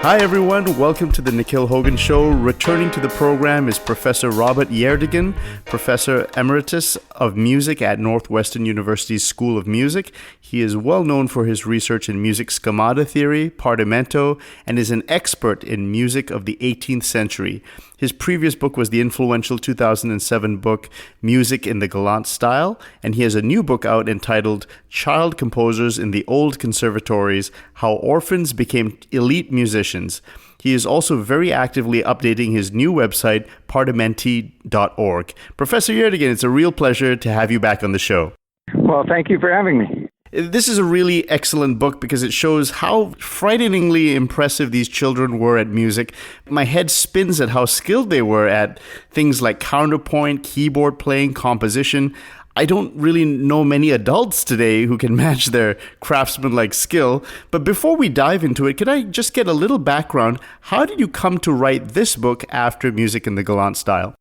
Hi everyone, welcome to the Nikhil Hogan Show. Returning to the program is Professor Robert Gjerdingen, Professor Emeritus of Music at Northwestern University's School of Music. He is well known for his research in music schemata theory, Partimento, and is an expert in music of the 18th century. His previous book was the influential 2007 book, Music in the Galant Style, and he has a new book out entitled Child Composers in the Old Conservatories, How Orphans Became Elite Musicians. He is also very actively updating his new website, partimenti.org. Professor Gjerdingen, it's a real pleasure to have you back on the show. Well, thank you for having me. This is a really excellent book because it shows how frighteningly impressive these children were at music. My head spins at how skilled they were at things like counterpoint, keyboard playing, composition. I don't really know many adults today who can match their craftsman-like skill. But before we dive into it, could I just get a little background? How did you come to write this book after Music in the Galant Style?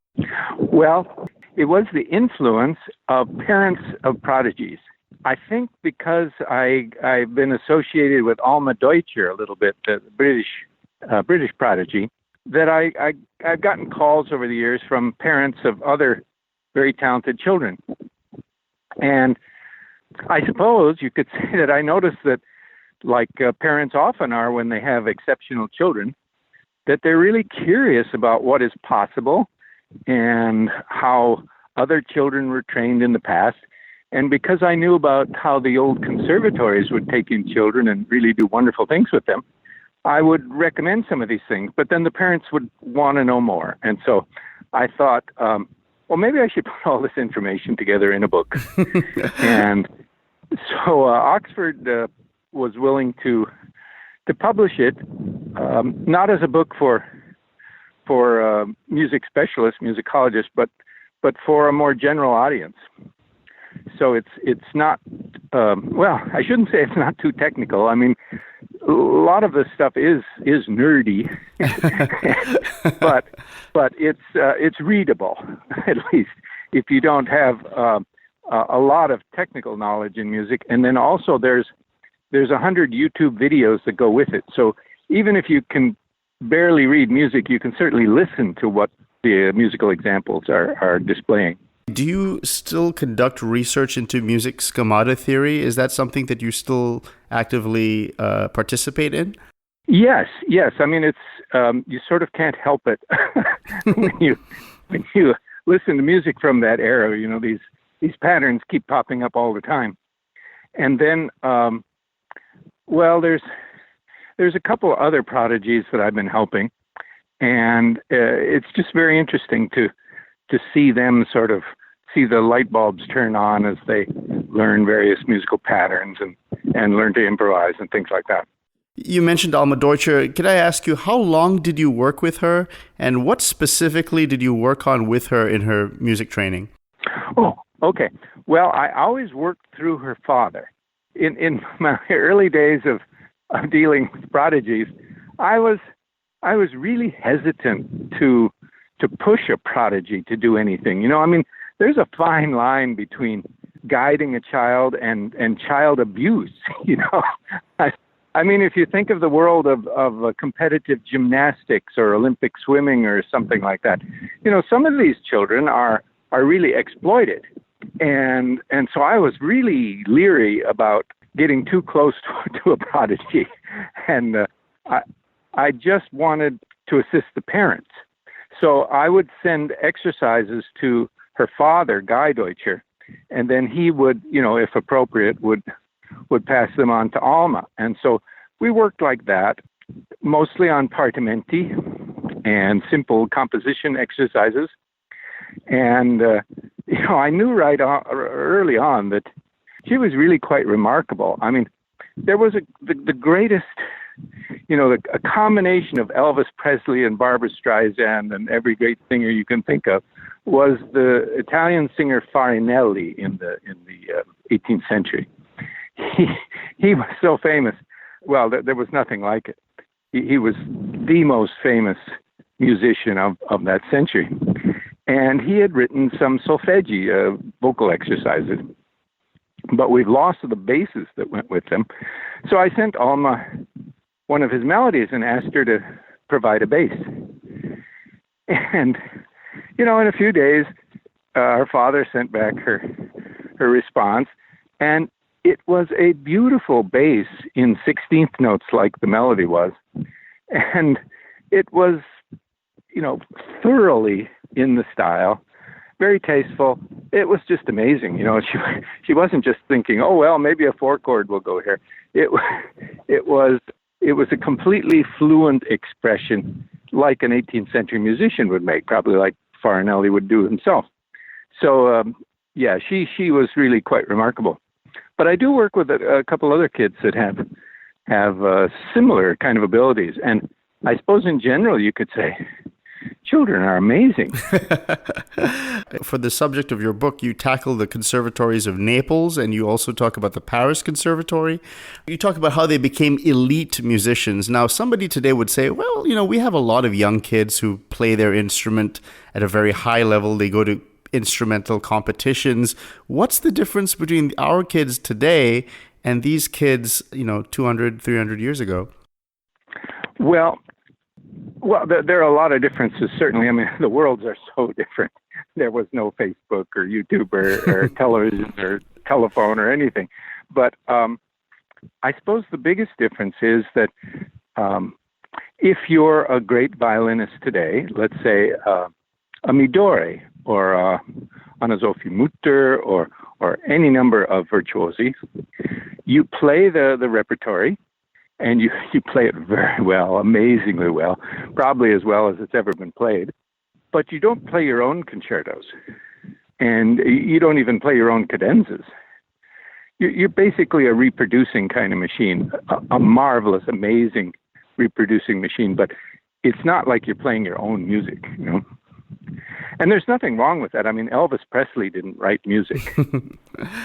Well, it was the influence of parents of prodigies. I think because I've been associated with Alma Deutscher a little bit, the British prodigy, that I've gotten calls over the years from parents of other very talented children. And I suppose you could say that I noticed that, like parents often are when they have exceptional children, that they're really curious about what is possible and how other children were trained in the past. And because I knew about how the old conservatories would take in children and really do wonderful things with them, I would recommend some of these things. But then the parents would want to know more. And so I thought, well, maybe I should put all this information together in a book. And so Oxford was willing to publish it, not as a book for music specialists, musicologists, but for a more general audience. So it's not, well, I shouldn't say it's not too technical. I mean, a lot of this stuff is nerdy, but it's readable, at least, if you don't have a lot of technical knowledge in music. And then also there's 100 YouTube videos that go with it. So even if you can barely read music, you can certainly listen to what the musical examples are displaying. Do you still conduct research into music schemata theory? Is that something that you still actively participate in? Yes. I mean, it's you sort of can't help it when you listen to music from that era. You know, these patterns keep popping up all the time. And then, well, there's a couple other prodigies that I've been helping, and it's just very interesting to see them sort of see the light bulbs turn on as they learn various musical patterns and learn to improvise and things like that. You mentioned Alma Deutscher. Could I ask you, how long did you work with her, and what specifically did you work on with her in her music training? Oh, okay. Well, I always worked through her father. In my early days of dealing with prodigies, I was really hesitant to push a prodigy to do anything. You know, I mean, there's a fine line between guiding a child and child abuse, you know. I mean, if you think of the world of competitive gymnastics or Olympic swimming or something like that, you know, some of these children are really exploited. And so I was really leery about getting too close to a prodigy. And I just wanted to assist the parents. So I would send exercises to her father, Guy Deutscher, and then he would, you know, if appropriate, would pass them on to Alma. And so we worked like that, mostly on partimenti and simple composition exercises. And, you know, I knew early on that she was really quite remarkable. I mean, there was the greatest, you know, a combination of Elvis Presley and Barbra Streisand and every great singer you can think of was the Italian singer Farinelli in the 18th century. He was so famous. Well, there was nothing like it. He was the most famous musician of that century. And he had written some solfeggi, vocal exercises. But we've lost the bases that went with them. So I sent Alma one of his melodies and asked her to provide a bass. And, in a few days, our father sent back her response, and it was a beautiful bass in 16th notes like the melody was. And it was, thoroughly in the style, very tasteful. It was just amazing. She wasn't just thinking, oh, well, maybe a 4-chord will go here. It was a completely fluent expression like an 18th century musician would make, probably like Farinelli would do himself. So, she was really quite remarkable. But I do work with a couple other kids that have similar kind of abilities. And I suppose in general you could say children are amazing. For the subject of your book, you tackle the conservatories of Naples, and you also talk about the Paris Conservatory. You talk about how they became elite musicians. Now, somebody today would say, well, we have a lot of young kids who play their instrument at a very high level. They go to instrumental competitions. What's the difference between our kids today and these kids, 200, 300 years ago? Well, there are a lot of differences, certainly. I mean, the worlds are so different. There was no Facebook or YouTube or television or telephone or anything. But I suppose the biggest difference is that if you're a great violinist today, let's say a Midori or Anna Sophie Mutter or any number of virtuosi, you play the repertory, and you play it very well, amazingly well, probably as well as it's ever been played. But you don't play your own concertos, and you don't even play your own cadenzas. You're basically a reproducing kind of machine, a marvelous, amazing reproducing machine, but it's not like you're playing your own music, And there's nothing wrong with that. I mean, Elvis Presley didn't write music.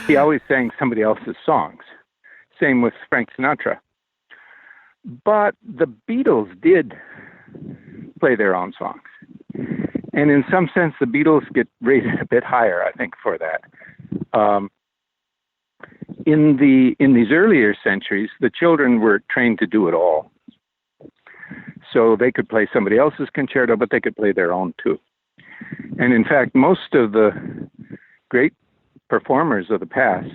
He always sang somebody else's songs. Same with Frank Sinatra. But the Beatles did play their own songs. And in some sense, the Beatles get rated a bit higher, I think, for that. In these earlier centuries, the children were trained to do it all. So they could play somebody else's concerto, but they could play their own too. And in fact, most of the great performers of the past,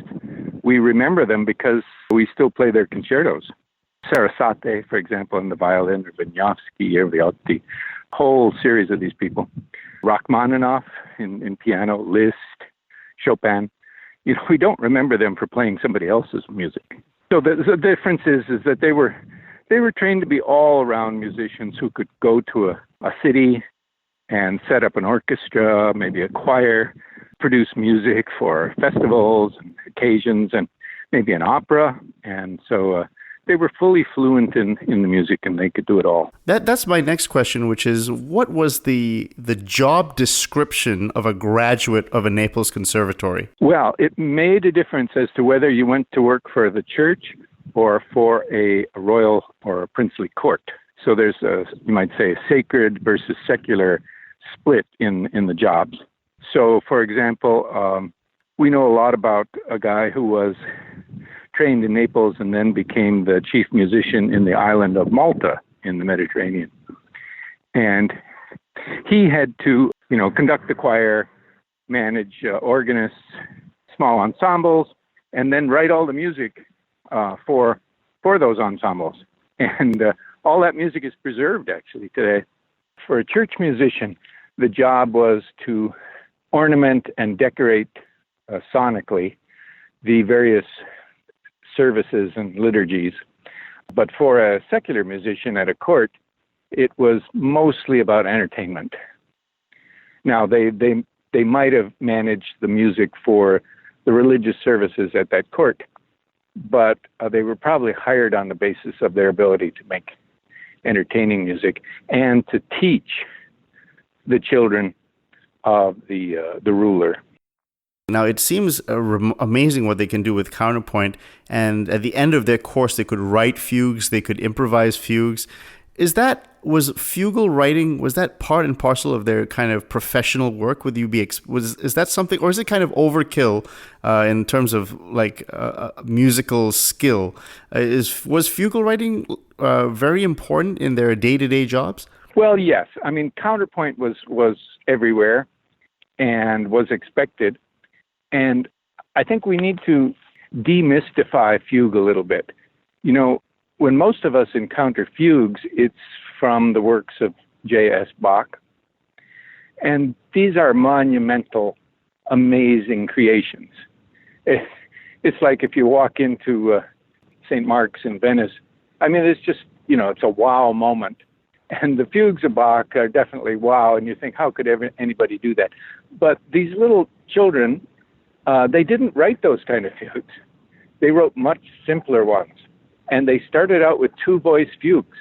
we remember them because we still play their concertos. Sarasate, for example, in the violin, or Vinyavsky, Erviotti, whole series of these people. Rachmaninoff in piano, Liszt, Chopin. We don't remember them for playing somebody else's music. So the difference is that they were trained to be all-around musicians who could go to a city and set up an orchestra, maybe a choir, produce music for festivals and occasions, and maybe an opera. And so they were fully fluent in the music, and they could do it all. That's my next question, which is, what was the job description of a graduate of a Naples conservatory? Well, it made a difference as to whether you went to work for the church or for a royal or a princely court. So there's you might say, a sacred versus secular split in the jobs. So, for example, we know a lot about a guy who was trained in Naples and then became the chief musician in the island of Malta in the Mediterranean. And he had to, conduct the choir, manage organists, small ensembles, and then write all the music for those ensembles. And all that music is preserved, actually, today. For a church musician, the job was to ornament and decorate sonically the various services and liturgies. But for a secular musician at a court, it was mostly about entertainment. Now, they might have managed the music for the religious services at that court, but they were probably hired on the basis of their ability to make entertaining music and to teach the children of the ruler. Now, it seems amazing what they can do with counterpoint, and at the end of their course, they could write fugues, they could improvise fugues. Was fugal writing, was that part and parcel of their kind of professional work? Is that something, or is it kind of overkill in terms of like musical skill? Was fugal writing very important in their day-to-day jobs? Well, yes. I mean, counterpoint was everywhere and was expected. And I think we need to demystify fugue a little bit. You know, when most of us encounter fugues, it's from the works of J.S. Bach. And these are monumental, amazing creations. It's like if you walk into St. Mark's in Venice, I mean, it's just, it's a wow moment. And the fugues of Bach are definitely wow, and you think, how could anybody do that? But these little children, they didn't write those kind of fugues. They wrote much simpler ones. And they started out with two-voice fugues.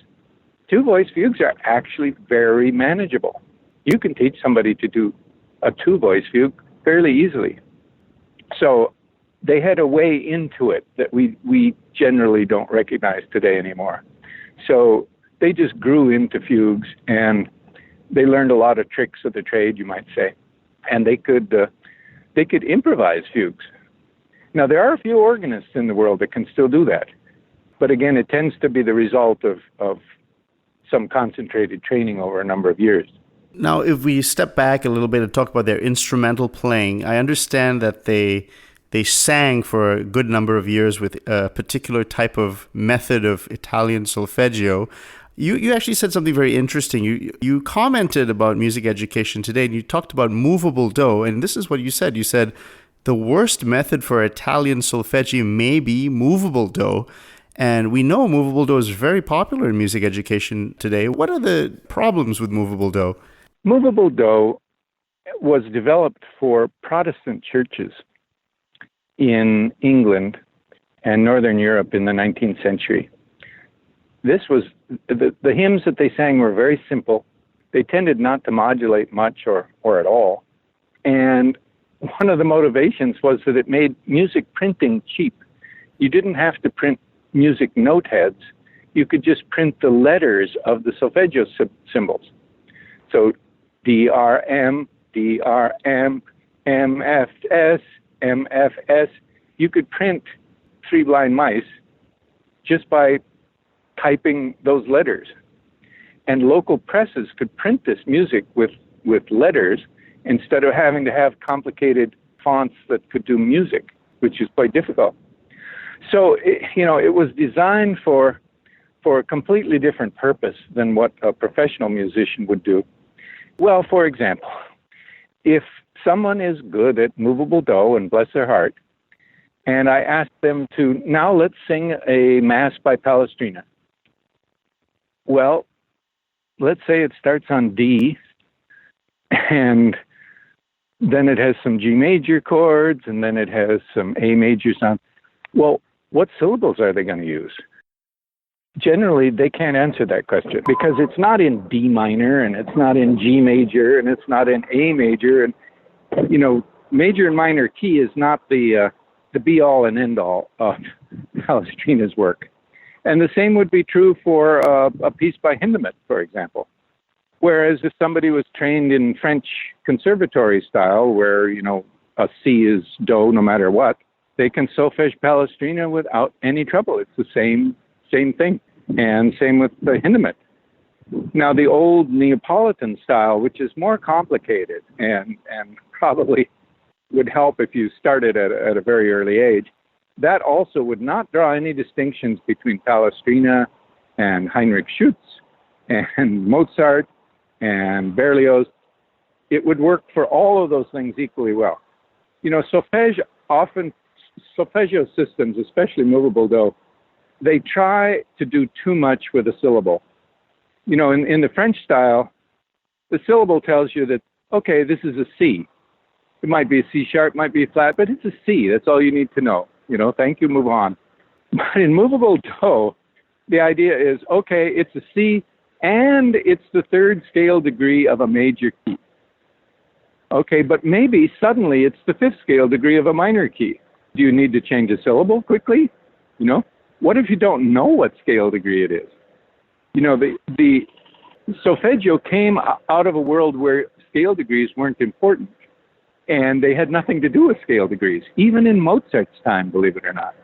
Two-voice fugues are actually very manageable. You can teach somebody to do a two-voice fugue fairly easily. So they had a way into it that we generally don't recognize today anymore. So they just grew into fugues, and they learned a lot of tricks of the trade, you might say. And they could improvise fugues. Now, there are a few organists in the world that can still do that. But again, it tends to be the result of some concentrated training over a number of years. Now, if we step back a little bit and talk about their instrumental playing, I understand that they sang for a good number of years with a particular type of method of Italian solfeggio. You actually said something very interesting. You commented about music education today, and you talked about movable do, and this is what you said. You said, the worst method for Italian solfeggio may be movable do. And we know movable do is very popular in music education today. What are the problems with movable do? Movable do was developed for Protestant churches in England and Northern Europe in the 19th century. This was, the hymns that they sang were very simple. They tended not to modulate much or at all. And one of the motivations was that it made music printing cheap. You didn't have to print music note heads. You could just print the letters of the solfeggio symbols. So DRM, DRM, MFS, MFS. You could print Three Blind Mice just by typing those letters. And local presses could print this music with letters instead of having to have complicated fonts that could do music, which is quite difficult. So, it was designed for a completely different purpose than what a professional musician would do. Well, for example, if someone is good at movable do, and bless their heart, and I ask them to, now let's sing a Mass by Palestrina. Well, let's say it starts on D, and then it has some G major chords, and then it has some A major sound. Well, what syllables are they going to use? Generally, they can't answer that question because it's not in D minor, and it's not in G major, and it's not in A major. And, major and minor key is not the be-all and end-all of Palestrina's work. And the same would be true for a piece by Hindemith, for example. Whereas if somebody was trained in French conservatory style, where, a C is do no matter what, they can solfège Palestrina without any trouble. It's the same thing. And same with the Hindemith. Now, the old Neapolitan style, which is more complicated and probably would help if you started at a very early age, that also would not draw any distinctions between Palestrina and Heinrich Schenker and Mozart and Berlioz. It would work for all of those things equally well. Solfeggio systems, especially movable do, they try to do too much with a syllable. In the French style, the syllable tells you that, okay, this is a C. It might be a C sharp, might be flat, but it's a C. That's all you need to know. Thank you, move on. But in movable do, the idea is, okay, it's a C and it's the third scale degree of a major key. Okay, but maybe suddenly it's the fifth scale degree of a minor key. Do you need to change a syllable quickly? What if you don't know what scale degree it is? The Solfeggio came out of a world where scale degrees weren't important, and they had nothing to do with scale degrees, even in Mozart's time, believe it or not.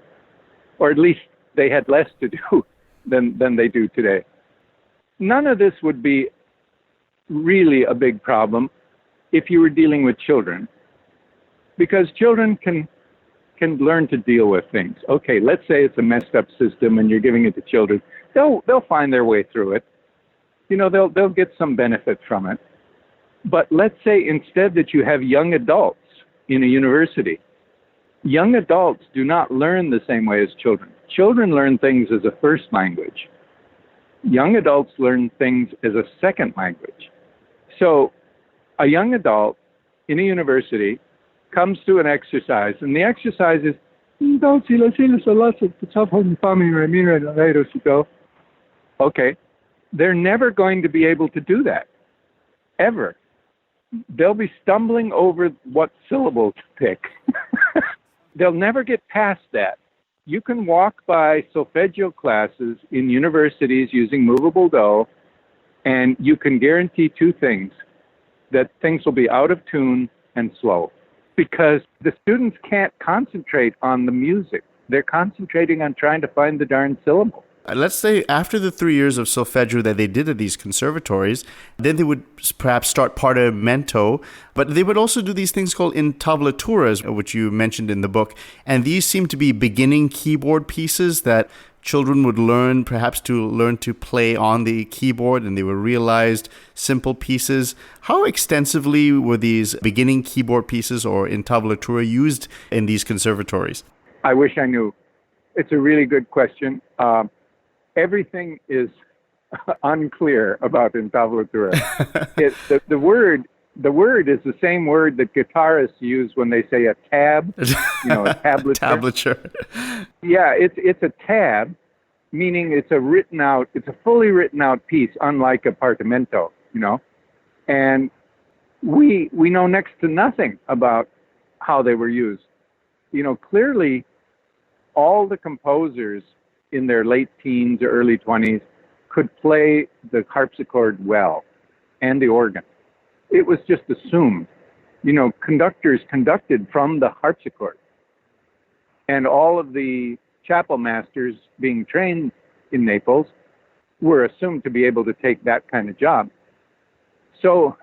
Or at least they had less to do than they do today. None of this would be really a big problem if you were dealing with children, because children can learn to deal with things. Okay, let's say it's a messed up system and you're giving it to children. They'll find their way through it. They'll get some benefit from it. But let's say instead that you have young adults in a university. Young adults do not learn the same way as children. Children learn things as a first language. Young adults learn things as a second language. So a young adult in a university comes to an exercise, and the exercise is, okay, they're never going to be able to do that, ever. They'll be stumbling over what syllable to pick. They'll never get past that. You can walk by solfeggio classes in universities using movable do, and you can guarantee two things: that things will be out of tune and slow, because the students can't concentrate on the music. They're concentrating on trying to find the darn syllable. Let's say after the 3 years of solfeggio that they did at these conservatories, then they would perhaps start Partimento, but they would also do these things called intavolatures, which you mentioned in the book. And these seem to be beginning keyboard pieces that children would learn, perhaps to learn to play on the keyboard, and they were realized simple pieces. How extensively were these beginning keyboard pieces or intavolature used in these conservatories? I wish I knew. It's a really good question. Everything is unclear about intavolature. The word is the same word that guitarists use when they say a tab, a tablature. Tablature. Yeah, it's a tab, meaning it's a fully written out piece, unlike a partimento, And we know next to nothing about how they were used. Clearly all the composers in their late teens or early 20s could play the harpsichord well, and the organ. It was just assumed. Conductors conducted from the harpsichord. And all of the chapel masters being trained in Naples were assumed to be able to take that kind of job. So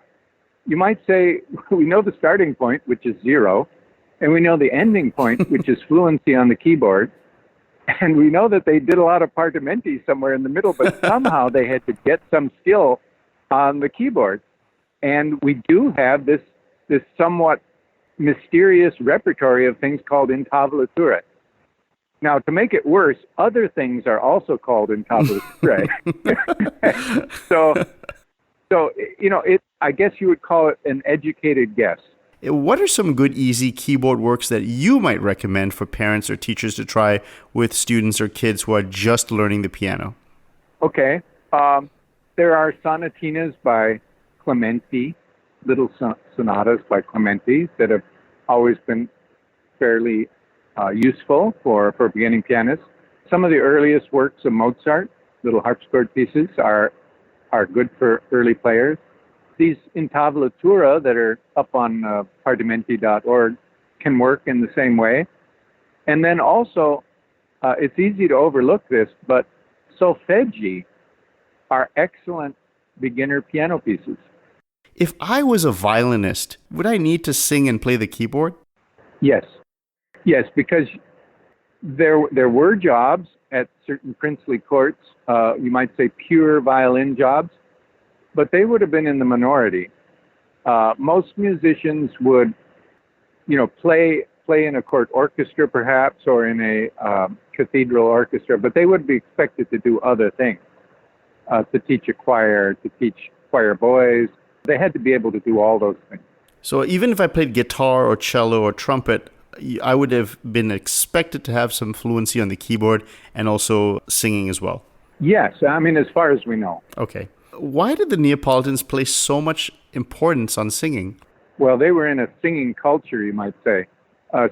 you might say, we know the starting point, which is 0, and we know the ending point, which is fluency on the keyboard. And we know that they did a lot of partimenti somewhere in the middle, but somehow they had to get some skill on the keyboard. And we do have this somewhat mysterious repertory of things called intavolature. Now, to make it worse, other things are also called intavolature. So I guess you would call it an educated guess. What are some good, easy keyboard works that you might recommend for parents or teachers to try with students or kids who are just learning the piano? Okay. There are sonatinas by Clementi, little sonatas by Clementi that have always been fairly useful for beginning pianists. Some of the earliest works of Mozart, little harpsichord pieces, are good for early players. These intavolature that are up on partimenti.org can work in the same way. And then also, it's easy to overlook this, but solfeggi are excellent beginner piano pieces. If I was a violinist, would I need to sing and play the keyboard? Yes, because there were jobs at certain princely courts, you might say pure violin jobs, but they would have been in the minority. Most musicians would, play in a court orchestra perhaps, or in a cathedral orchestra, but they would be expected to do other things, to teach a choir, to teach choir boys. They had to be able to do all those things. So even if I played guitar or cello or trumpet, I would have been expected to have some fluency on the keyboard and also singing as well. Yes, as far as we know. Okay. Why did the Neapolitans place so much importance on singing? Well, they were in a singing culture, you might say.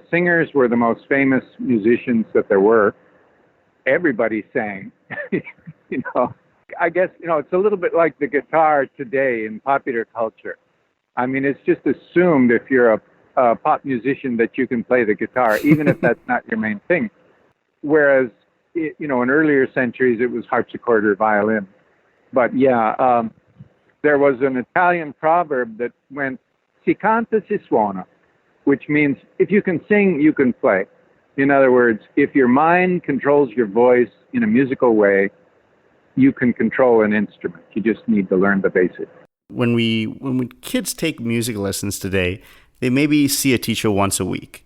Singers were the most famous musicians that there were. Everybody sang. I guess, it's a little bit like the guitar today in popular culture. I mean, it's just assumed if you're a pop musician that you can play the guitar, even if that's not your main thing. Whereas, in earlier centuries, it was harpsichord or violin. But yeah, there was an Italian proverb that went, si canta, si suona, which means if you can sing, you can play. In other words, if your mind controls your voice in a musical way, you can control an instrument. You just need to learn the basics. When kids take music lessons today, they maybe see a teacher once a week.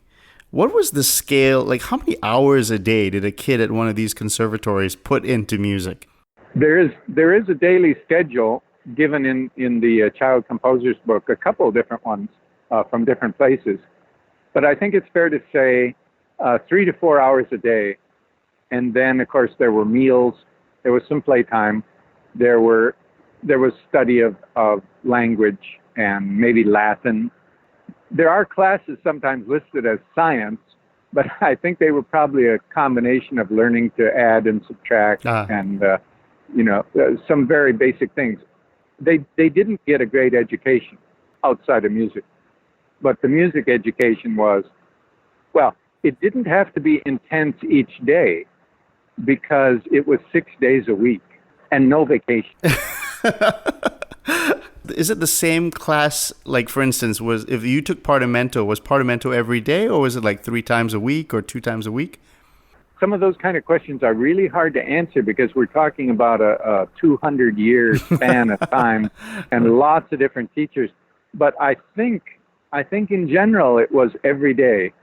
What was the scale, like how many hours a day did a kid at one of these conservatories put into music? There is a daily schedule given in the Child Composer's book, a couple of different ones from different places. But I think it's fair to say 3 to 4 hours a day. And then, of course, there were meals. There was some playtime. There was study of language and maybe Latin. There are classes sometimes listed as science, but I think they were probably a combination of learning to add and subtract and, some very basic things. They didn't get a great education outside of music, but the music education was, well, it didn't have to be intense each day because it was 6 days a week and no vacation. Is it the same class, like for instance, if you took Partimento, was Partimento every day or was it like 3 times a week or 2 times a week? Some of those kind of questions are really hard to answer because we're talking about a 200-year span of time and lots of different teachers. But I think in general it was every day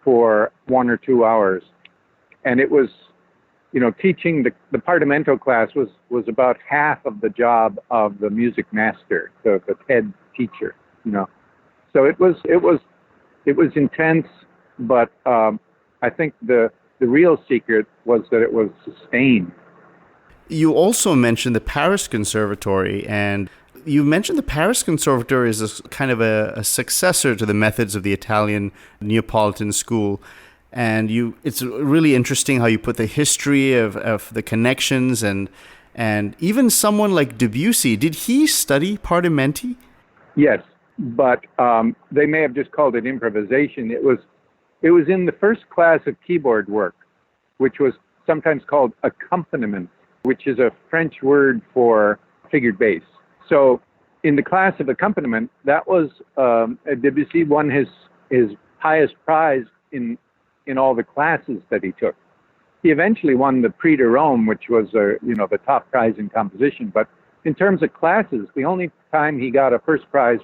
for 1 or 2 hours. And it was, teaching the Partimento class was about half of the job of the music master, the head teacher, So it was intense, but I think the real secret was that it was sustained. You also mentioned the Paris Conservatory, and you mentioned the Paris Conservatory is a kind of a successor to the methods of the Italian Neapolitan school. And it's really interesting how you put the history of the connections and even someone like Debussy. Did he study partimenti? Yes, but they may have just called it improvisation. It was in the first class of keyboard work, which was sometimes called accompaniment, which is a French word for figured bass. So in the class of accompaniment, that was Debussy won his highest prize in all the classes that he took. He eventually won the Prix de Rome, which was the top prize in composition. But in terms of classes, the only time he got a first prize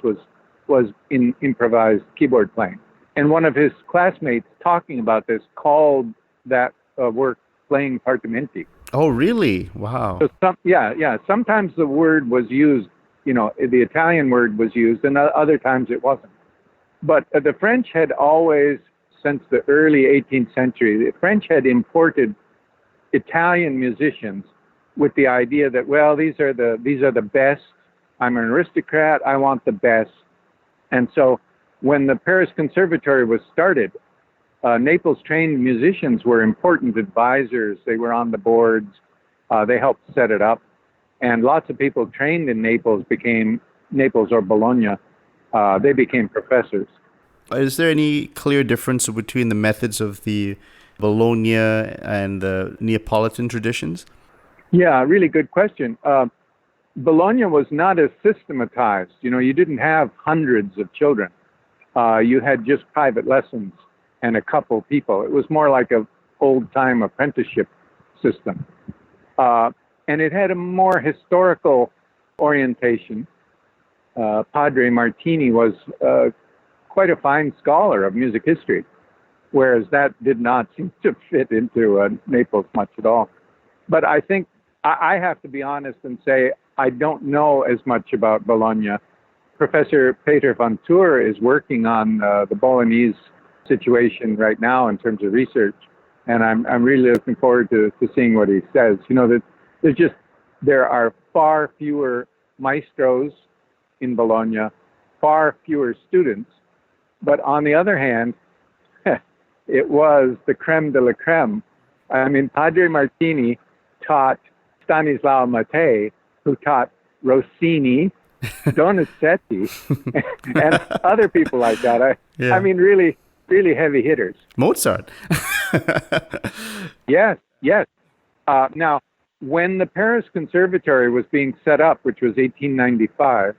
was in improvised keyboard playing. And one of his classmates talking about this called that work playing partimenti. Oh, really? Wow. So sometimes the word was used, the Italian word was used, and other times it wasn't. But the French had always, since the early 18th century, the French had imported Italian musicians with the idea that, well, these are the best. I'm an aristocrat. I want the best. And so when the Paris Conservatory was started, Naples trained musicians were important advisors. They were on the boards. They helped set it up. And lots of people trained in Naples or Bologna. They became professors. Is there any clear difference between the methods of the Bologna and the Neapolitan traditions? Yeah, really good question. Bologna was not as systematized. You didn't have hundreds of children. You had just private lessons and a couple people. It was more like an old-time apprenticeship system. And it had a more historical orientation. Padre Martini was quite a fine scholar of music history, whereas that did not seem to fit into Naples much at all. But I think I have to be honest and say I don't know as much about Bologna. Professor Peter von Tour is working on the Bolognese situation right now in terms of research, and I'm really looking forward to seeing what he says. That there are far fewer maestros in Bologna, far fewer students, but on the other hand, it was the creme de la creme. I mean, Padre Martini taught Stanislaw Mattei, who taught Rossini, Donizetti, and other people like that. I mean, really, really heavy hitters. Mozart. Yes. Now, when the Paris Conservatory was being set up, which was 1795,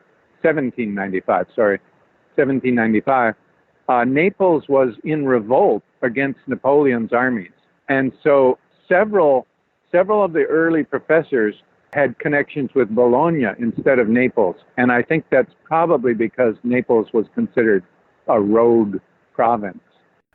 Naples was in revolt against Napoleon's armies. And so several of the early professors had connections with Bologna instead of Naples. And I think that's probably because Naples was considered a rogue province.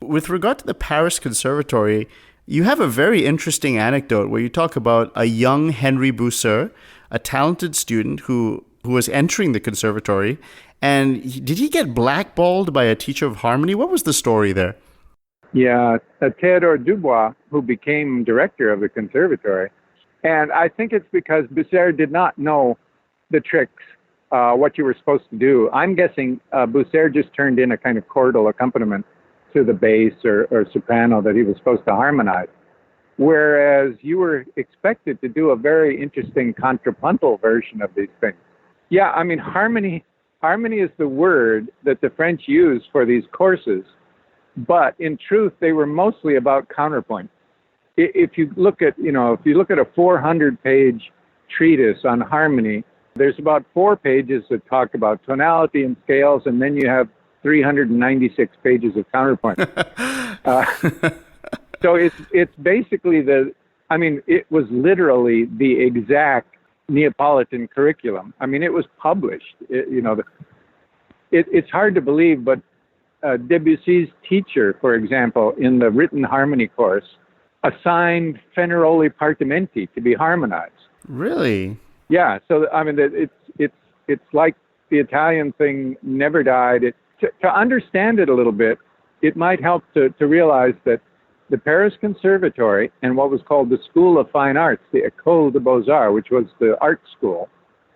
With regard to the Paris Conservatory, you have a very interesting anecdote where you talk about a young Henri Busser, a talented student who was entering the conservatory. And did he get blackballed by a teacher of harmony? What was the story there? Yeah, Theodore Dubois, who became director of the conservatory. And I think it's because Busser did not know the tricks, what you were supposed to do. I'm guessing Busser just turned in a kind of chordal accompaniment to the bass or soprano that he was supposed to harmonize. Whereas you were expected to do a very interesting contrapuntal version of these things. Yeah, I mean, harmony is the word that the French use for these courses, but in truth, they were mostly about counterpoint. If you look at a 400-page treatise on harmony, there's about 4 pages that talk about tonality and scales, and then you have 396 pages of counterpoint. So it's basically it was literally the exact Neapolitan curriculum. I mean, it was published. It's hard to believe, but Debussy's teacher, for example, in the written harmony course, assigned Fenaroli Partimenti to be harmonized. Really? Yeah. So I mean, it's like the Italian thing never died. To understand it a little bit, it might help to realize that the Paris Conservatory and what was called the School of Fine Arts, the École des Beaux-Arts, which was the art school,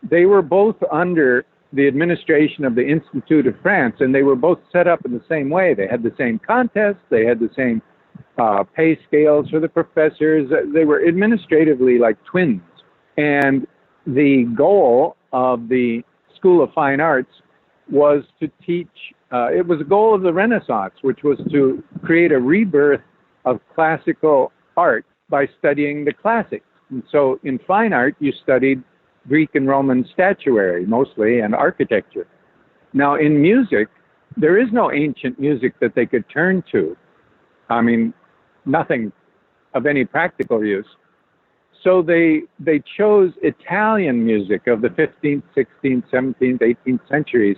they were both under the administration of the Institute of France, and they were both set up in the same way. They had the same contests, they had the same pay scales for the professors. They were administratively like twins. And the goal of the School of Fine Arts was to teach, it was a goal of the Renaissance, which was to create a rebirth of classical art by studying the classics. And so in fine art, you studied Greek and Roman statuary mostly and architecture. Now in music, there is no ancient music that they could turn to. I mean, nothing of any practical use. So they chose Italian music of the 15th, 16th, 17th, 18th centuries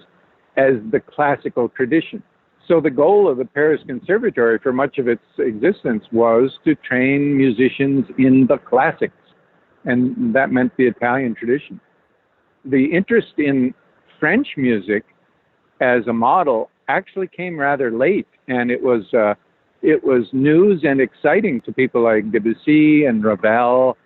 as the classical tradition. So the goal of the Paris Conservatory for much of its existence was to train musicians in the classics, and that meant the Italian tradition. The interest in French music as a model actually came rather late, and it was news and exciting to people like Debussy and Ravel.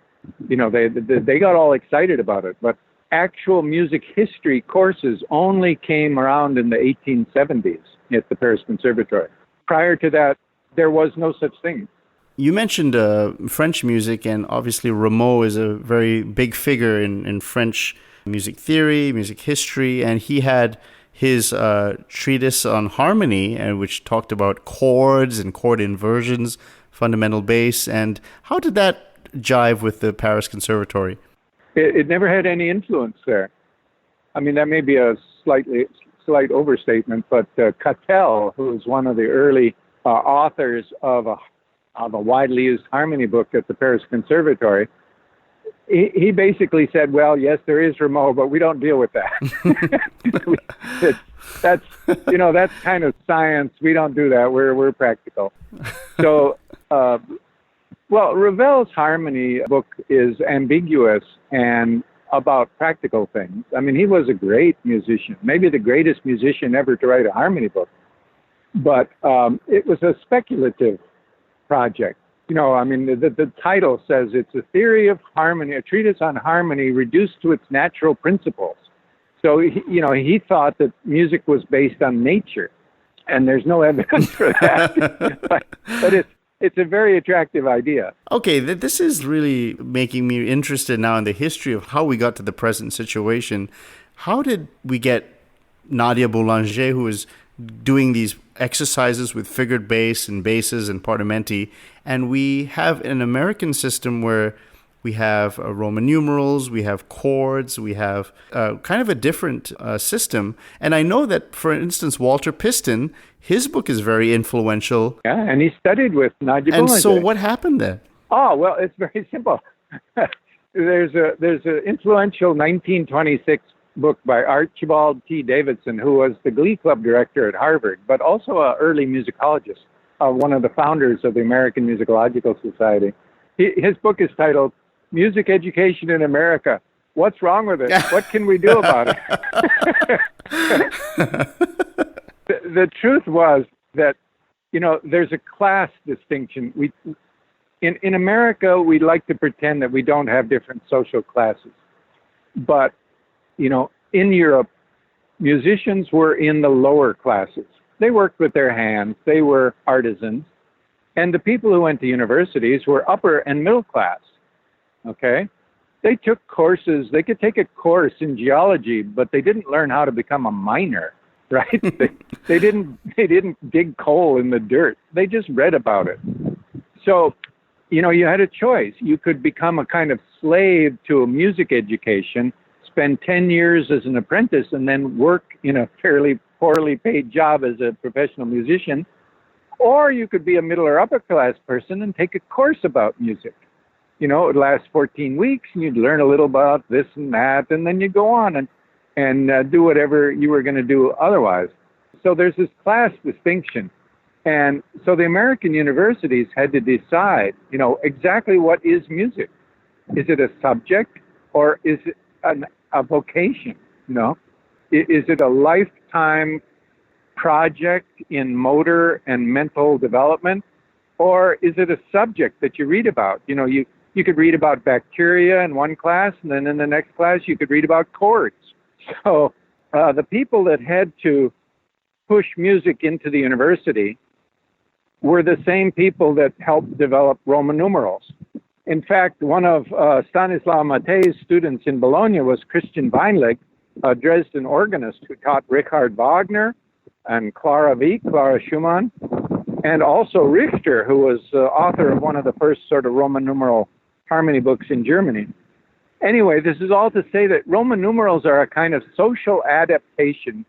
You know, they got all excited about it, but actual music history courses only came around in the 1870s at the Paris Conservatory. Prior to that, there was no such thing. You mentioned French music, and obviously Rameau is a very big figure in French music theory, music history, and he had his treatise on harmony, which talked about chords and chord inversions, fundamental bass, and how did that jive with the Paris Conservatory? It never had any influence there. I mean, that may be a slight overstatement, but Cattell, who is one of the early authors of a widely used harmony book at the Paris Conservatory, he basically said, well, yes, there is Rameau, but we don't deal with that. That's kind of science. We don't do that. We're practical. So, Ravel's harmony book is ambiguous and about practical things. I mean, he was a great musician, maybe the greatest musician ever to write a harmony book. But it was a speculative project. You know, I mean, the title says it's a theory of harmony, a treatise on harmony reduced to its natural principles. So, he thought that music was based on nature, and there's no evidence for that. but it's a very attractive idea. Okay, this is really making me interested now in the history of how we got to the present situation. How did we get Nadia Boulanger, who is doing these exercises with figured bass and basses and partimenti, and we have an American system where we have Roman numerals, we have chords, we have kind of a different system. And I know that, for instance, Walter Piston, his book is very influential. Yeah, and he studied with Nadia Boulanger. And so what happened there? Oh, well, it's very simple. There's an influential 1926 book by Archibald T. Davidson, who was the Glee Club director at Harvard, but also an early musicologist, one of the founders of the American Musicological Society. His book is titled Music Education in America. What's wrong with it? What can we do about it? The truth was that, there's a class distinction. In America, we like to pretend that we don't have different social classes. But, in Europe, musicians were in the lower classes. They worked with their hands. They were artisans. And the people who went to universities were upper and middle class. Okay? They took courses. They could take a course in geology, but they didn't learn how to become a miner, right? they didn't dig coal in the dirt. They just read about it. So, you had a choice. You could become a kind of slave to a music education, spend 10 years as an apprentice, and then work in a fairly poorly paid job as a professional musician. Or you could be a middle or upper class person and take a course about music. It would last 14 weeks, and you'd learn a little about this and that, and then you go on and do whatever you were going to do otherwise. So there's this class distinction. And so the American universities had to decide, exactly what is music. Is it a subject, or is it a vocation? Is it a lifetime project in motor and mental development, or is it a subject that you read about? You could read about bacteria in one class, and then in the next class you could read about chords. So the people that had to push music into the university were the same people that helped develop Roman numerals. In fact, one of Stanislaw Matej's students in Bologna was Christian Weinlig, a Dresden organist who taught Richard Wagner and Clara Wieck, Clara Schumann, and also Richter, who was author of one of the first sort of Roman numeral harmony books in Germany. Anyway, this is all to say that Roman numerals are a kind of social adaptation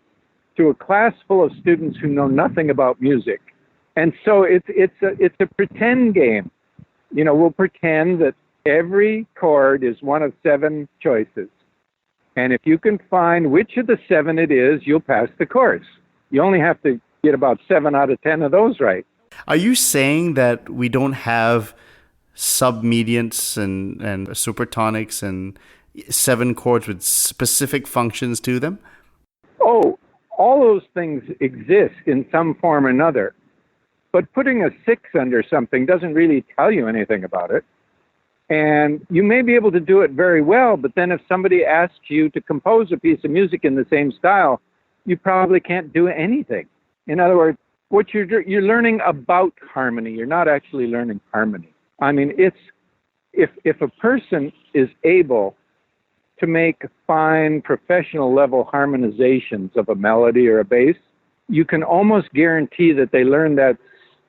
to a class full of students who know nothing about music. And so it's a pretend game. We'll pretend that every chord is one of 7 choices. And if you can find which of the 7 it is, you'll pass the course. You only have to get about 7 out of 10 of those right. Are you saying that we don't have submediants and supertonics and 7 chords with specific functions to them? Oh, all those things exist in some form or another. But putting a 6 under something doesn't really tell you anything about it. And you may be able to do it very well, but then if somebody asks you to compose a piece of music in the same style, you probably can't do anything. In other words, what you're learning about harmony. You're not actually learning harmony. I mean, if a person is able to make fine professional level harmonizations of a melody or a bass, you can almost guarantee that they learn that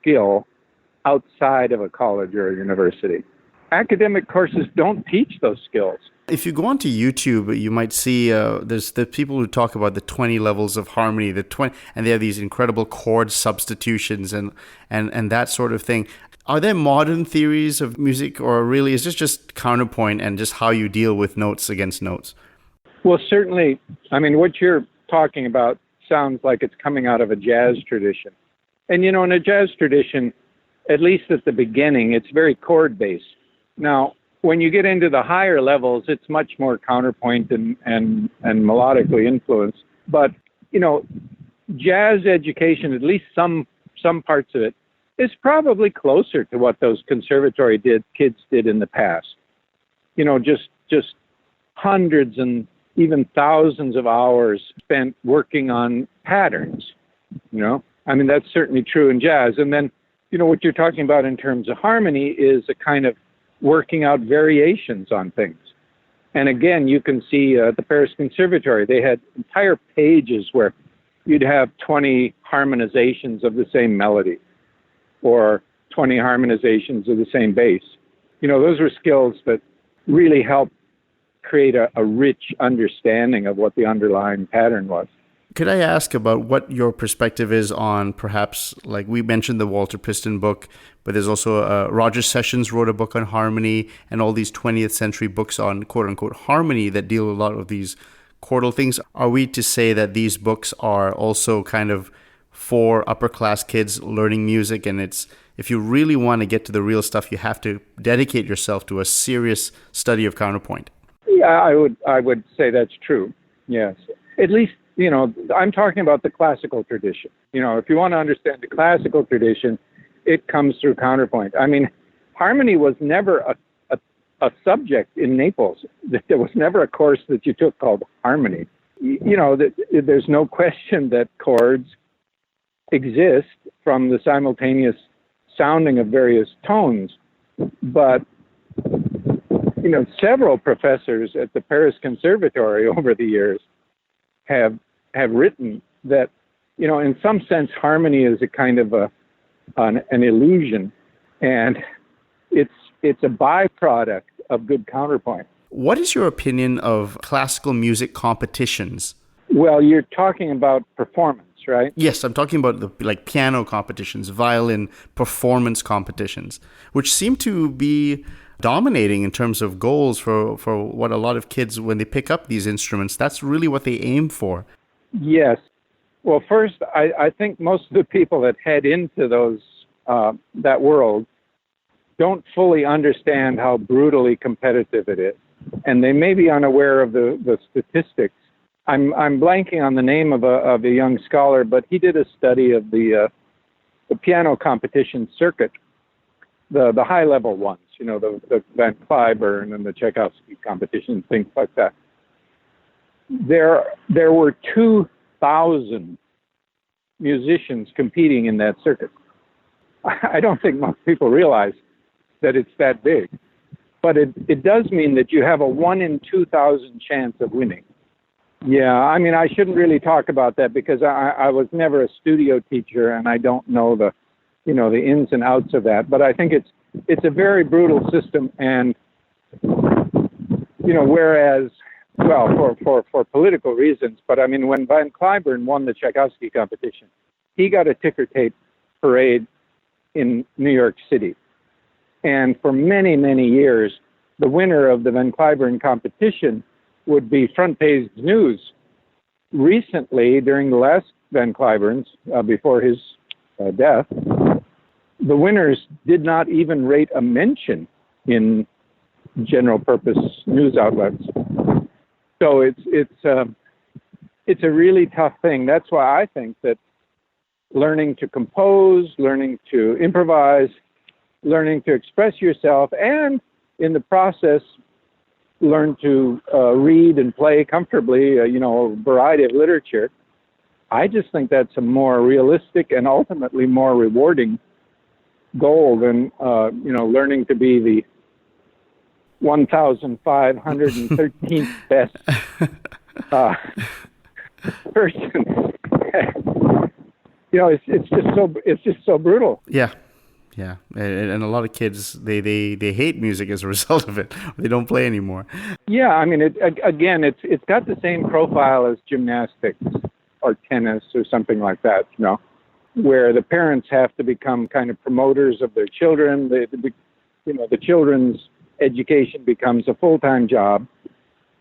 skill outside of a college or a university. Academic courses don't teach those skills. If you go onto YouTube, you might see there's the people who talk about the 20 levels of harmony, and they have these incredible chord substitutions and that sort of thing. Are there modern theories of music, or really is this just counterpoint and just how you deal with notes against notes? Well, certainly, I mean, what you're talking about sounds like it's coming out of a jazz tradition. And, in a jazz tradition, at least at the beginning, it's very chord-based. Now, when you get into the higher levels, it's much more counterpoint and melodically influenced. But, jazz education, at least some parts of it, is probably closer to what those conservatory kids did in the past. Just hundreds and even thousands of hours spent working on patterns, I mean, that's certainly true in jazz. And then what you're talking about in terms of harmony is a kind of working out variations on things. And again, you can see at the Paris Conservatory, they had entire pages where you'd have 20 harmonizations of the same melody or 20 harmonizations of the same bass. Those were skills that really helped create a rich understanding of what the underlying pattern was. Could I ask about what your perspective is on perhaps, like we mentioned the Walter Piston book, but there's also Roger Sessions wrote a book on harmony, and all these 20th century books on quote-unquote harmony that deal a lot of these chordal things. Are we to say that these books are also kind of for upper-class kids learning music, and it's if you really want to get to the real stuff, you have to dedicate yourself to a serious study of counterpoint? Yeah, I would say that's true, yes. At least, I'm talking about the classical tradition. If you want to understand the classical tradition, it comes through counterpoint. I mean, harmony was never a subject in Naples. There was never a course that you took called harmony. There's no question that chords exist from the simultaneous sounding of various tones, but several professors at the Paris Conservatory over the years have written that, in some sense, harmony is a kind of an illusion, and it's a byproduct of good counterpoint. What is your opinion of classical music competitions? Well, you're talking about performance, right? Yes, I'm talking about the piano competitions, violin performance competitions, which seem to be dominating in terms of goals for what a lot of kids, when they pick up these instruments, that's really what they aim for. Yes. Well, first, I think most of the people that head into that world don't fully understand how brutally competitive it is. And they may be unaware of the statistics. I'm blanking on the name of a young scholar, but he did a study of the piano competition circuit, the high-level ones, the Van Cliburn and the Tchaikovsky competition, things like that. There were 2,000 musicians competing in that circuit. I don't think most people realize that it's that big. But it does mean that you have a 1 in 2,000 chance of winning. Yeah, I mean, I shouldn't really talk about that because I was never a studio teacher and I don't know the ins and outs of that. But I think it's a very brutal system, and whereas, well, for political reasons, but I mean, when Van Cliburn won the Tchaikovsky competition, he got a ticker tape parade in New York City. And for many, many years, the winner of the Van Cliburn competition would be front page news. Recently, during the last Van Cliburns, before his death, the winners did not even rate a mention in general purpose news outlets. So it's a really tough thing. That's why I think that learning to compose, learning to improvise, learning to express yourself, and in the process, learn to read and play comfortably, a variety of literature. I just think that's a more realistic and ultimately more rewarding goal than, learning to be the 1,513th best person. It's just so brutal. Yeah. Yeah, and a lot of kids, they hate music as a result of it. They don't play anymore. Yeah, I mean, it's got the same profile as gymnastics or tennis or something like that, where the parents have to become kind of promoters of their children. The children's education becomes a full-time job,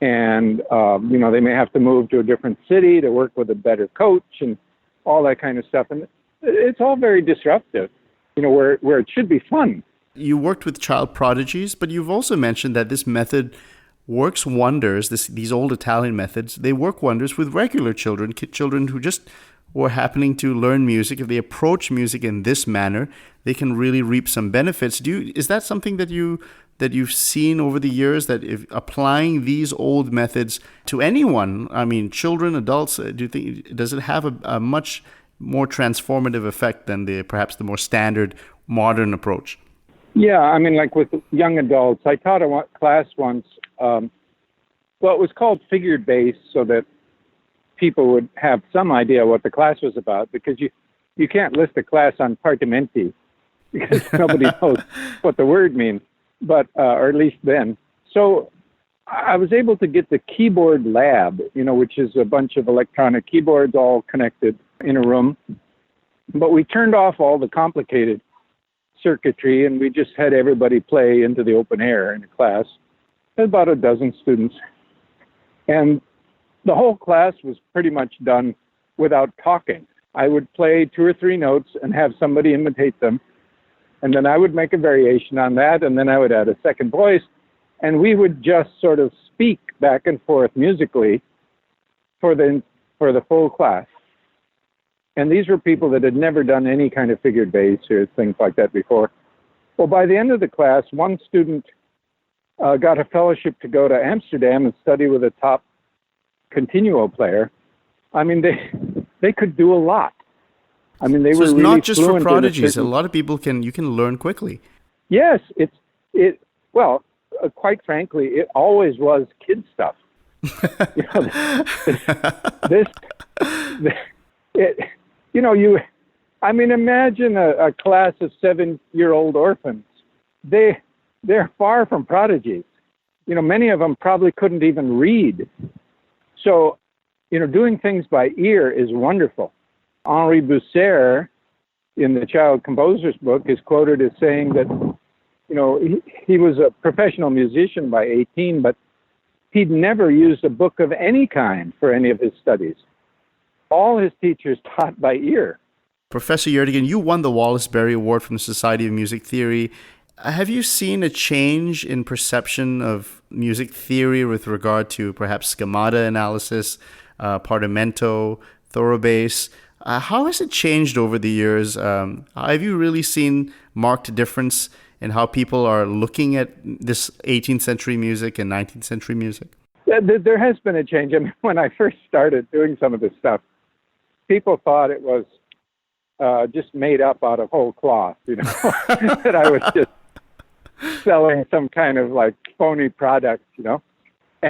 and they may have to move to a different city to work with a better coach and all that kind of stuff, and it's all very disruptive. Where it should be fun. You worked with child prodigies, but you've also mentioned that this method works wonders, these old Italian methods, they work wonders with regular children who just were happening to learn music. If they approach music in this manner, they can really reap some benefits. Is that something that you've seen over the years, that if applying these old methods to anyone, I mean, children, adults, does it have a much more transformative effect than perhaps the more standard modern approach? Yeah, I mean, like with young adults, I taught a class once. Well, it was called figured bass so that people would have some idea what the class was about, because you can't list a class on partimenti because nobody knows what the word means, but or at least then. So I was able to get the keyboard lab, which is a bunch of electronic keyboards all connected in a room, but we turned off all the complicated circuitry and we just had everybody play into the open air in a class. About a dozen students. And the whole class was pretty much done without talking. I would play 2 or 3 notes and have somebody imitate them. And then I would make a variation on that, and then I would add a second voice. And we would just sort of speak back and forth musically for the full class. And these were people that had never done any kind of figured bass or things like that before. Well, by the end of the class, one student got a fellowship to go to Amsterdam and study with a top continuo player. I mean, they could do a lot. I mean, they were it's really not just for prodigies. certain... A lot of people you can learn quickly. Yes, well, quite frankly, it always was kid stuff. Imagine a class of 7-year-old orphans. They're far from prodigies. Many of them probably couldn't even read. So, doing things by ear is wonderful. Henri Busser, in the Child Composer's book, is quoted as saying that, he was a professional musician by 18, but he'd never used a book of any kind for any of his studies. All his teachers taught by ear. Professor Gjerdingen, you won the Wallace Berry Award from the Society of Music Theory. Have you seen a change in perception of music theory with regard to perhaps schemata analysis, Partimento, thorough bass? How has it changed over the years? Have you really seen marked difference in how people are looking at this 18th century music and 19th century music? There has been a change. I mean, when I first started doing some of this stuff, people thought it was just made up out of whole cloth, that I was just selling some kind of like phony product,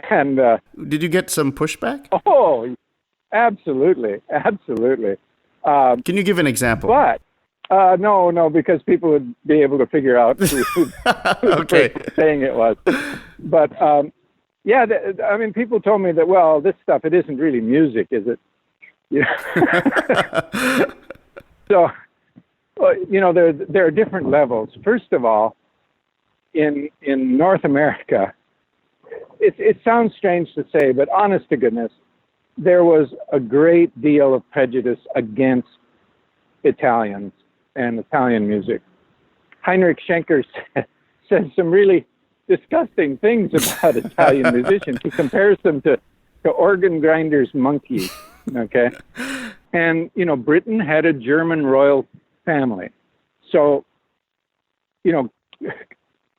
And did you get some pushback? Oh, absolutely. Can you give an example? But no, because people would be able to figure out who okay. the person saying it was. But people told me that, well, this stuff, it isn't really music, is it? So, there are different levels. First of all, in North America, it sounds strange to say, but honest to goodness, there was a great deal of prejudice against Italians and Italian music. Heinrich Schenker says some really disgusting things about Italian musicians. He compares them to organ grinders' monkeys, okay? And, Britain had a German royal family. So,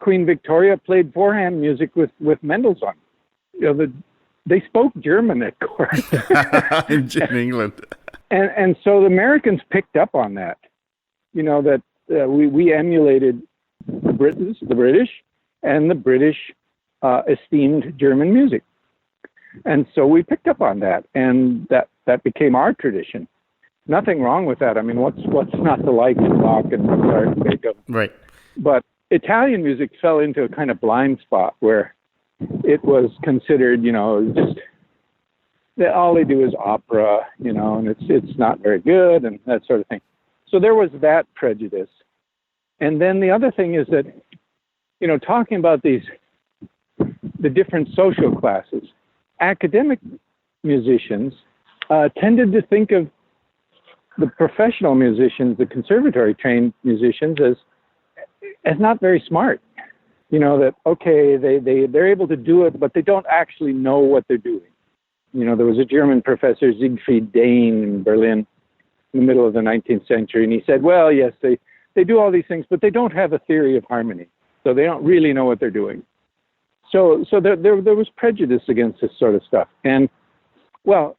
Queen Victoria played forehand music with Mendelssohn. They spoke German at court. in England. And so the Americans picked up on that, that we emulated the British, and the British esteemed German music. And so we picked up on that, and that became our tradition. Nothing wrong with that. I mean, what's not to like in Bach and Mozart and Beethoven? Right. But Italian music fell into a kind of blind spot where it was considered, just that all they do is opera, and it's not very good and that sort of thing. So there was that prejudice. And then the other thing is that, talking about the different social classes, academic musicians tended to think of the professional musicians, the conservatory trained musicians, as not very smart. That, okay, they're able to do it, but they don't actually know what they're doing. There was a German professor, Siegfried Dehn, in Berlin in the middle of the 19th century, and he said, well, yes, they do all these things, but they don't have a theory of harmony, so they don't really know what they're doing. So there was prejudice against this sort of stuff. And, well,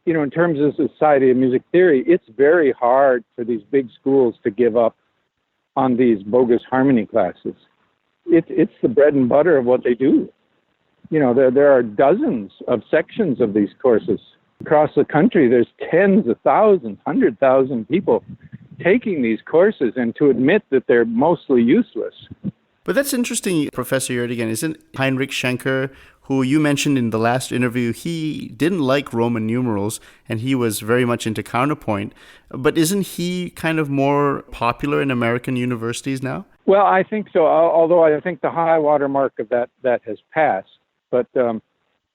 in terms of the Society of Music Theory, it's very hard for these big schools to give up on these bogus harmony classes. It's the bread and butter of what they do. You know, there are dozens of sections of these courses across the country. There's tens of thousands, 100,000 people taking these courses, and to admit that they're mostly useless. But that's interesting, Professor Gjerdingen. Isn't Heinrich Schenker, who you mentioned in the last interview, he didn't like Roman numerals and he was very much into counterpoint. But isn't he kind of more popular in American universities now? Well, I think so, although I think the high water mark of that has passed. But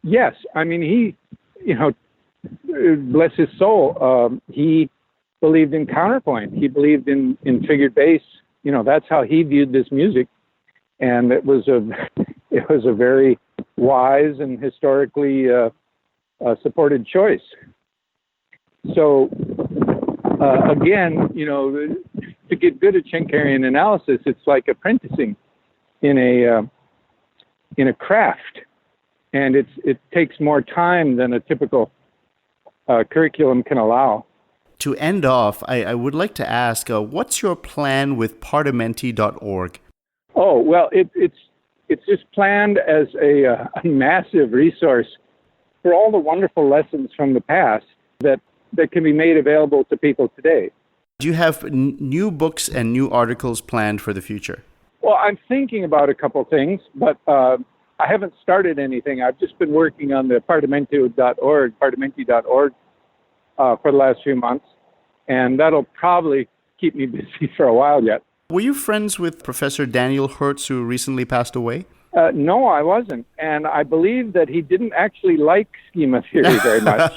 yes, I mean, he, you know, bless his soul, he believed in counterpoint. He believed in figured bass. You know, that's how he viewed this music. And it was a very wise and historically supported choice. So again, you know, to get good at Schenkerian analysis, it's like apprenticing in a craft, and it takes more time than a typical curriculum can allow. To end off, I would like to ask, what's your plan with partimenti.org? Oh, well, it's just planned as a massive resource for all the wonderful lessons from the past that can be made available to people today. Do you have new books and new articles planned for the future? Well, I'm thinking about a couple things, but I haven't started anything. I've just been working on the partimenti.org for the last few months, and that'll probably keep me busy for a while yet. Were you friends with Professor Daniel Heartz, who recently passed away? No, I wasn't. And I believe that he didn't actually like schema theory very much.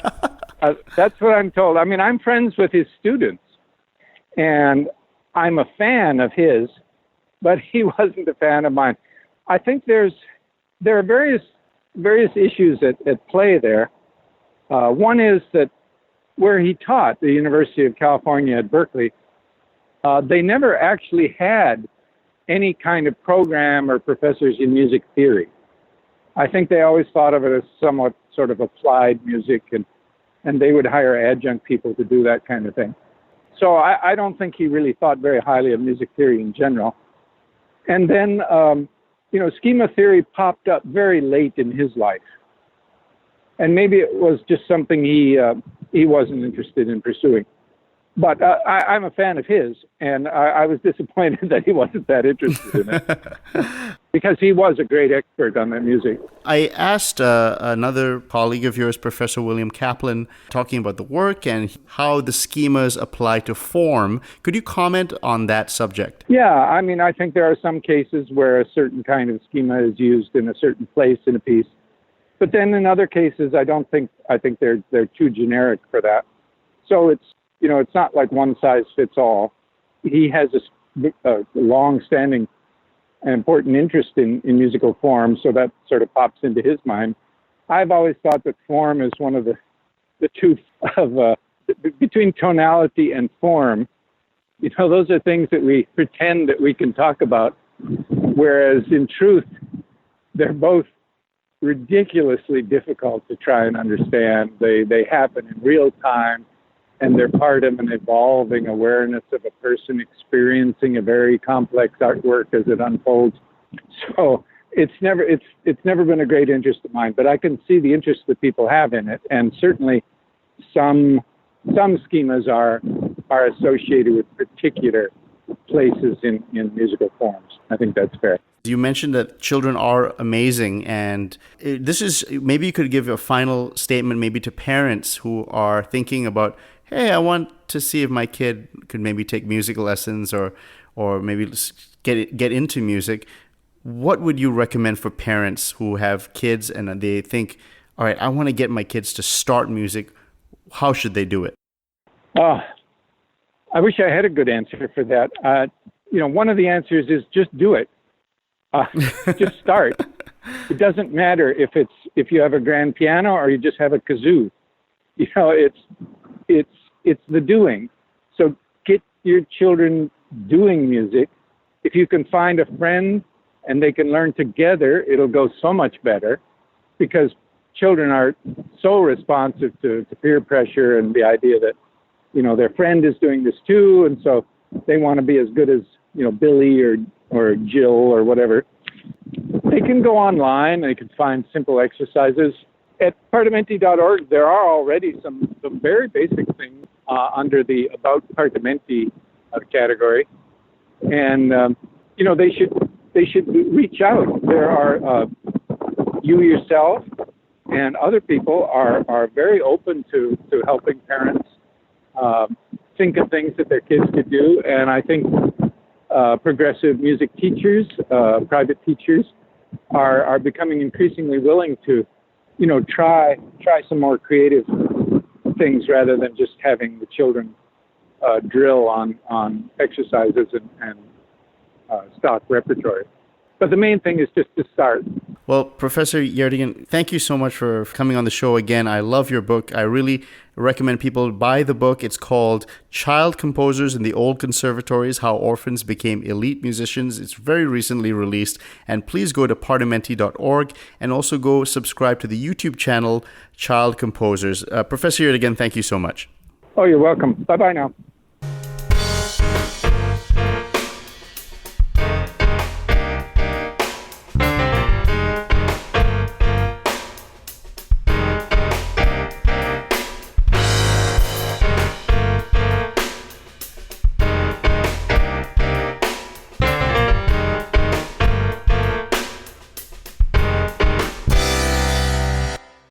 That's what I'm told. I mean, I'm friends with his students, and I'm a fan of his, but he wasn't a fan of mine. I think there are various issues at play there. One is that where he taught, the University of California at Berkeley, they never actually had any kind of program or professors in music theory. I think they always thought of it as somewhat sort of applied music, and they would hire adjunct people to do that kind of thing. So I don't think he really thought very highly of music theory in general. And then, you know, schema theory popped up very late in his life. And maybe it was just something he wasn't interested in pursuing. But I'm a fan of his, and I was disappointed that he wasn't that interested in it, because he was a great expert on that music. I asked another colleague of yours, Professor William Kaplan, talking about the work and how the schemas apply to form. Could you comment on that subject? Yeah, I mean, I think there are some cases where a certain kind of schema is used in a certain place in a piece. But then in other cases, I think they're too generic for that. So it's not like one size fits all. He has a long-standing and important interest in musical form, so that sort of pops into his mind. I've always thought that form is one of the two of between tonality and form. You know, those are things that we pretend that we can talk about, whereas in truth, they're both ridiculously difficult to try and understand. They happen in real time, and they're part of an evolving awareness of a person experiencing a very complex artwork as it unfolds. So it's never been a great interest of mine, but I can see the interest that people have in it, and certainly some schemas are associated with particular places in musical forms. I think that's fair. You mentioned that children are amazing, and this is, maybe you could give a final statement maybe to parents who are thinking about, hey, I want to see if my kid could maybe take musical lessons or maybe get into music. What would you recommend for parents who have kids and they think, all right, I want to get my kids to start music. How should they do it? I wish I had a good answer for that. One of the answers is just do it. Just start. It doesn't matter if you have a grand piano or you just have a kazoo. You know, it's the doing. So get your children doing music. If you can find a friend and they can learn together, it'll go so much better, because children are so responsive to peer pressure and the idea that, you know, their friend is doing this too, and so they want to be as good as Billy or Jill or whatever, they can go online. They can find simple exercises. At partimenti.org, there are already some very basic things under the About Partimenti category. And, they should reach out. There are, you yourself and other people are very open to helping parents think of things that their kids could do. And I think progressive music teachers, private teachers, are becoming increasingly willing to, try some more creative things rather than just having the children drill on exercises and stock repertoire. But the main thing is just to start. Well, Professor Gjerdingen, thank you so much for coming on the show again. I love your book. I really recommend people buy the book. It's called Child Composers in the Old Conservatories, How Orphans Became Elite Musicians. It's very recently released. And please go to partimenti.org and also go subscribe to the YouTube channel, Child Composers. Professor Gjerdingen, thank you so much. Oh, you're welcome. Bye-bye now.